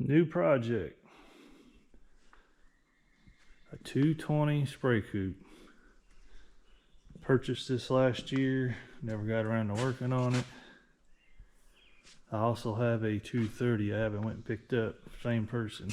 New project. A 220 spray coupe. Purchased this last year. Never got around to working on it. I also have a 230 I haven't went and picked up. Same person.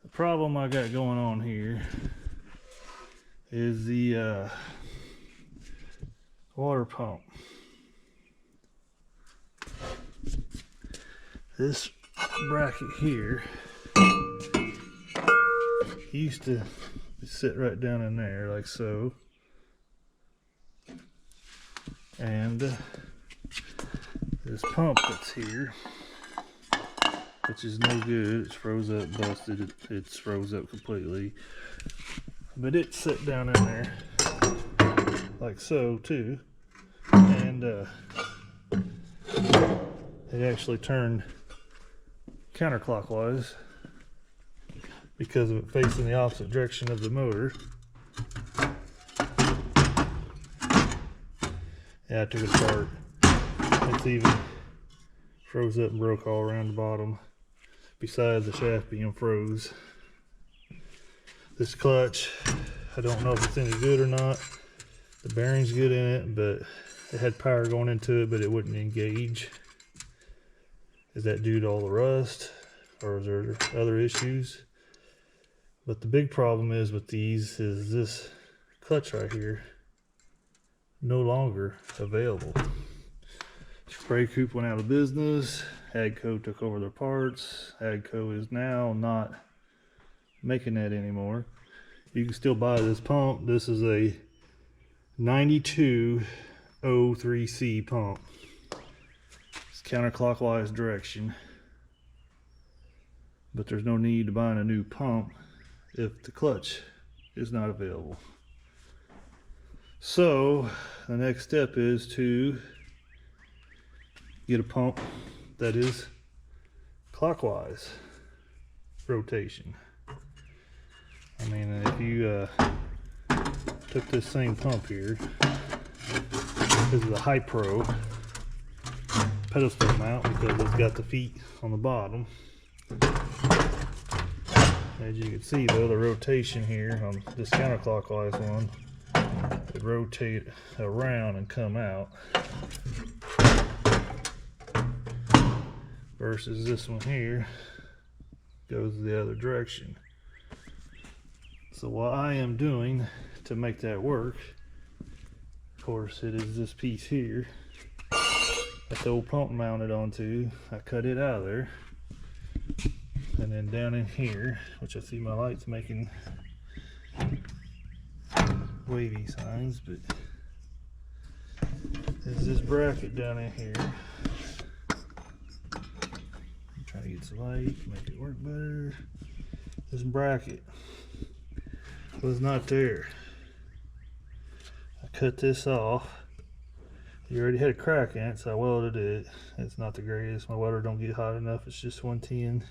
The problem I got going on here is the water pump. This bracket here used to sit right down in there like so, and this pump that's here, which is no good, it's froze up, busted, it's froze up completely, but it sit down in there like so too, and it actually turned counterclockwise because of it facing the opposite direction of the motor. Yeah, I took it apart. It's even froze up and broke all around the bottom, besides the shaft being froze. This clutch, I don't know if it's any good or not. The bearing's good in it, but it had power going into it, but it wouldn't engage. Is that due to all the rust, or is there other issues? But the big problem is with these is this clutch right here no longer available. Spray coupe went out of business. AGCO took over their parts. AGCO is now not making that anymore. You can still buy this pump. This is a 9203C pump. It's counterclockwise direction, but there's no need to buy a new pump if the clutch is not available. So the next step is to get a pump that is clockwise rotation. I mean, if you took this same pump here, this is a High Pro pedestal mount because it's got the feet on the bottom. As you can see though, the rotation here on this counterclockwise one would rotate around and come out, versus this one here goes the other direction. So what I am doing to make that work, of course, it is this piece here that the old pump mounted onto. I cut it out of there, and then down in here, which I see my lights making wavy signs, but there's this bracket down in here. I'm trying to get some light, make it work better. This bracket was not there. I cut this off. You already had a crack in it, so I welded it. It's not the greatest. My welder don't get hot enough. It's just 110.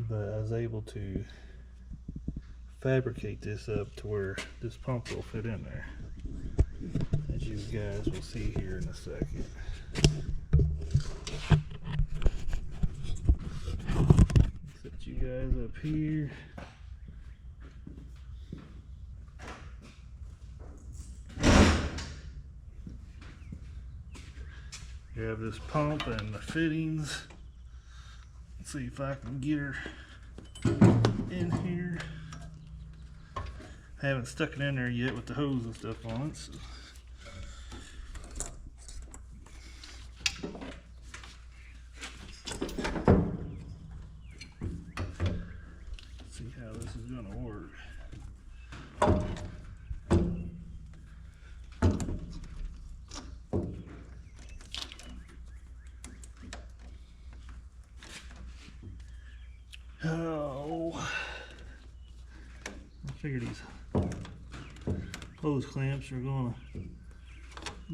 But I was able to fabricate this up to where this pump will fit in there, as you guys will see here in a second. Set you guys up here. You have this pump and the fittings. Let's see if I can get her in here. I haven't stuck it in there yet with the hose and stuff on it. So. Let's see how this is going to work. Oh, I figure these hose clamps are going to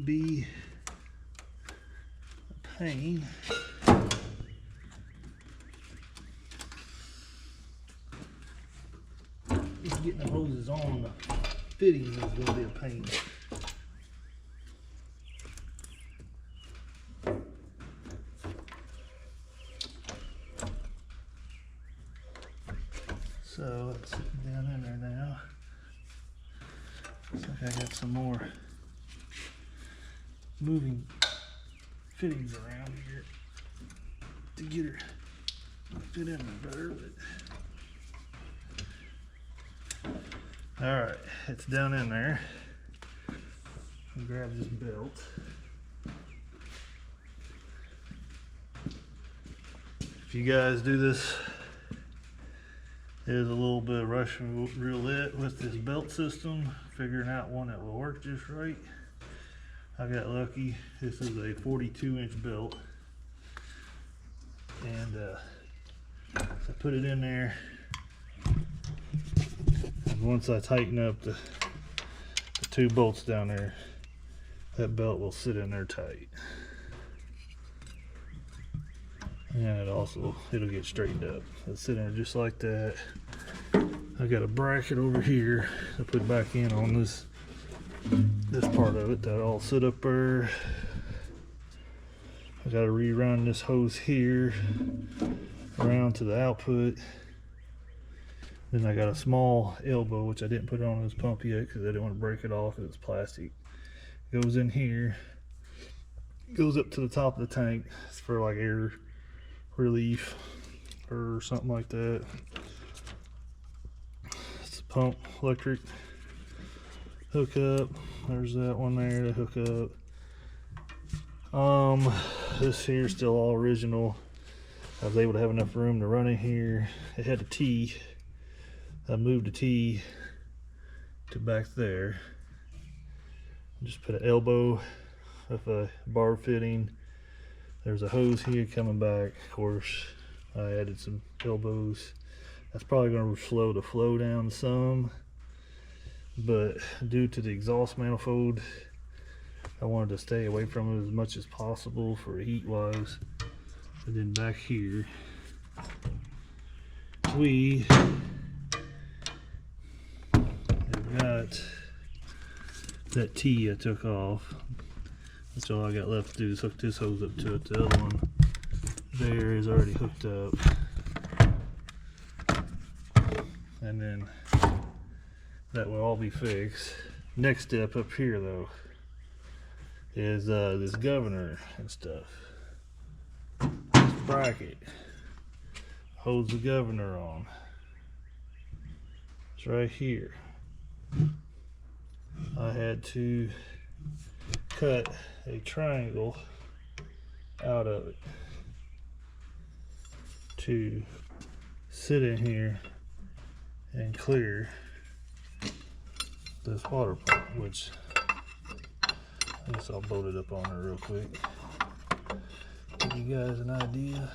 be a pain. Just getting the hoses on the fittings is going to be a pain. Sitting down in there now. Looks like I got some more moving fittings around here to get her to fit in there better. All right, it's down in there. I'll grab this belt. If you guys do this, there's a little bit of Russian roulette with this belt system, figuring out one that will work just right. I got lucky. This is a 42-inch belt, and I put it in there, and once I tighten up the two bolts down there, that belt will sit in there tight. And it'll get straightened up. It'll sit in there just like that. I got a bracket over here to put back in on this part of it. That'll all sit up there. I got to rerun this hose here around to the output. Then I got a small elbow, which I didn't put on this pump yet because I didn't want to break it off because it's plastic. It goes in here, goes up to the top of the tank. It's for like air relief or something like that. It's a pump electric hookup. There's that one there to hook up. This here's still all original. I was able to have enough room to run in here. It had a T. I moved the T to back there. Just put an elbow with a bar fitting. There's a hose here coming back. Of course, I added some elbows. That's probably going to slow the flow down some, but due to the exhaust manifold, I wanted to stay away from it as much as possible for heat wise. And then back here, we have got that T I took off. That's all I got left to do is hook this hose up to it. The other one there is already hooked up. And then that will all be fixed. Next step up here though is this governor and stuff. This bracket holds the governor on. It's right here. I had to cut a triangle out of it to sit in here and clear this water pump, which I guess I'll bolt it up on her real quick. Give you guys an idea.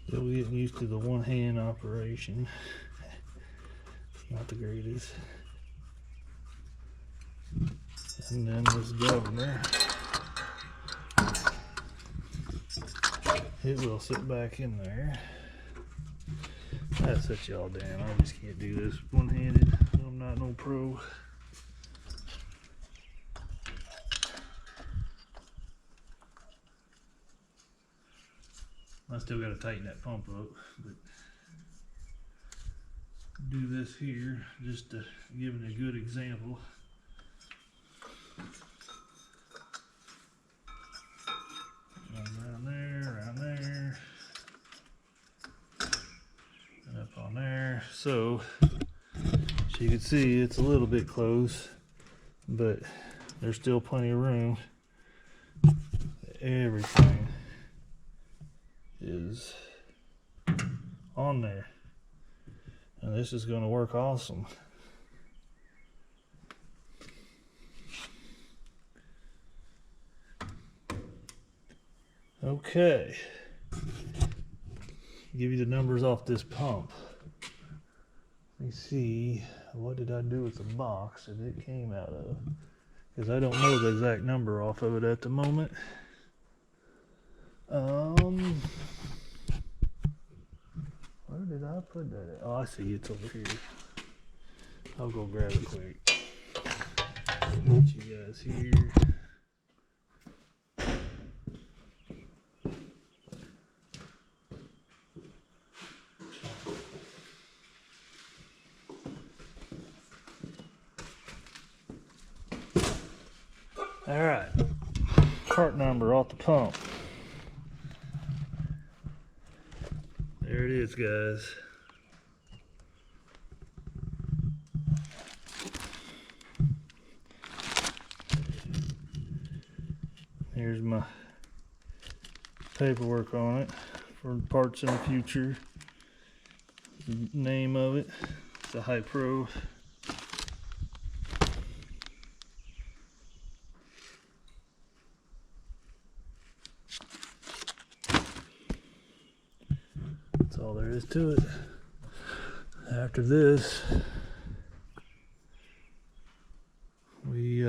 Still getting used to the one-hand operation. Not the greatest. And then this governor, it will sit back in there. That set y'all down. I just can't do this one-handed. I'm not no pro. I still got to tighten that pump up, but do this here just to give it a good example. Around there, and up on there. So you can see it's a little bit close, but there's still plenty of room. Everything is on there, and this is going to work awesome. Okay, give you the numbers off this pump. Let me see, what did I do with the box that it came out of, because I don't know the exact number off of it at the moment. Where did I put that at? Oh, I see, it's over here. I'll go grab it quick. Get you guys here. All right, part number off the pump. There it is, guys. Here's my paperwork on it for parts in the future. The name of it, it's a High Pro. That's all there is to it. After this, we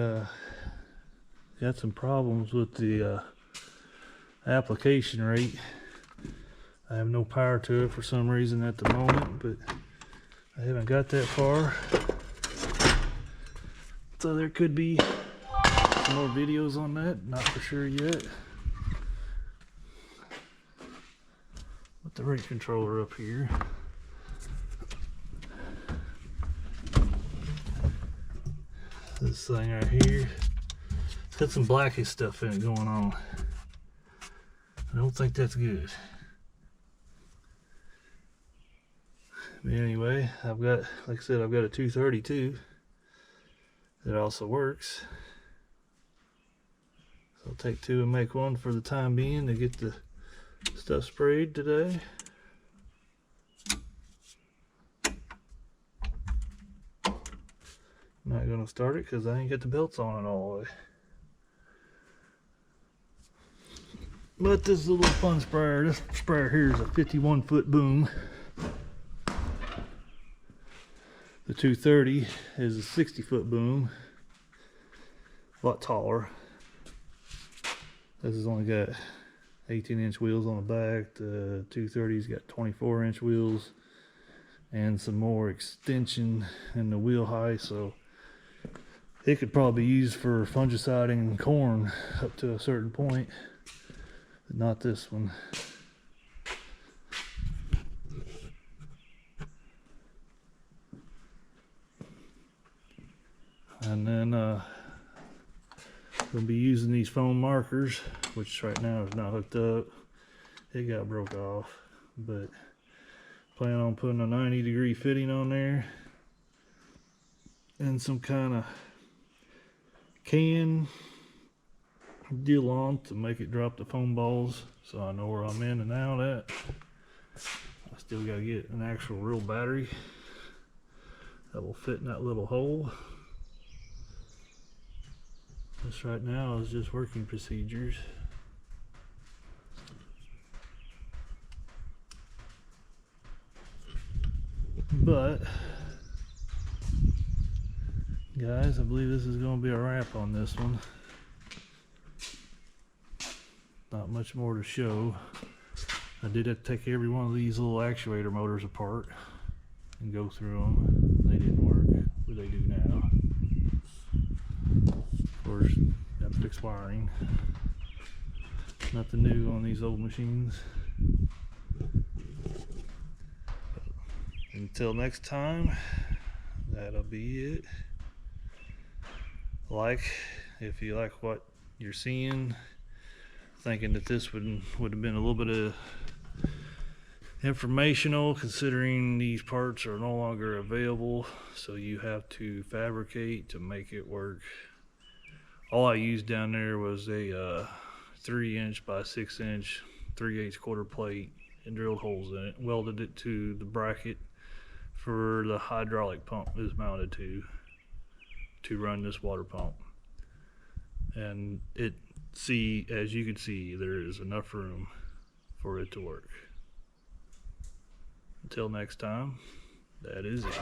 got some problems with the application rate. I have no power to it for some reason at the moment, but I haven't got that far. So there could be some more videos on that, not for sure yet. With the rate controller up here. This thing right here, it's got some blackish stuff in it going on. I don't think that's good. But anyway, I've got, like I said, I've got a 232 that also works. So I'll take two and make one for the time being to get the stuff sprayed today. I'm not gonna start it because I ain't got the belts on it all the way. But this is a little fun sprayer. This sprayer here is a 51-foot boom. The 230 is a 60-foot boom. A lot taller. This has only got 18-inch wheels on the back. The 230's got 24-inch wheels and some more extension in the wheel height, so it could probably be used for fungiciding corn up to a certain point, but not this one. And then we'll be using these foam markers, which right now is not hooked up. It got broke off, but plan on putting a 90-degree fitting on there and some kind of can deal on to make it drop the foam balls, so I know where I'm in and out at. I still gotta get an actual real battery that will fit in that little hole. This right now is just working procedures. But guys, I believe this is going to be a wrap on this one. Not much more to show. I did have to take every one of these little actuator motors apart and go through them. They didn't work, but they do now. Of course, got fixed wiring. Nothing new on these old machines. Until next time, that'll be it. If you like what you're seeing, thinking that this would have been a little bit of informational, considering these parts are no longer available, so you have to fabricate to make it work. All I used down there was a 3-inch by 6-inch 3/8 quarter plate and drilled holes in it, welded it to the bracket for the hydraulic pump is mounted to run this water pump. And as you can see, there is enough room for it to work. Until next time, that is it.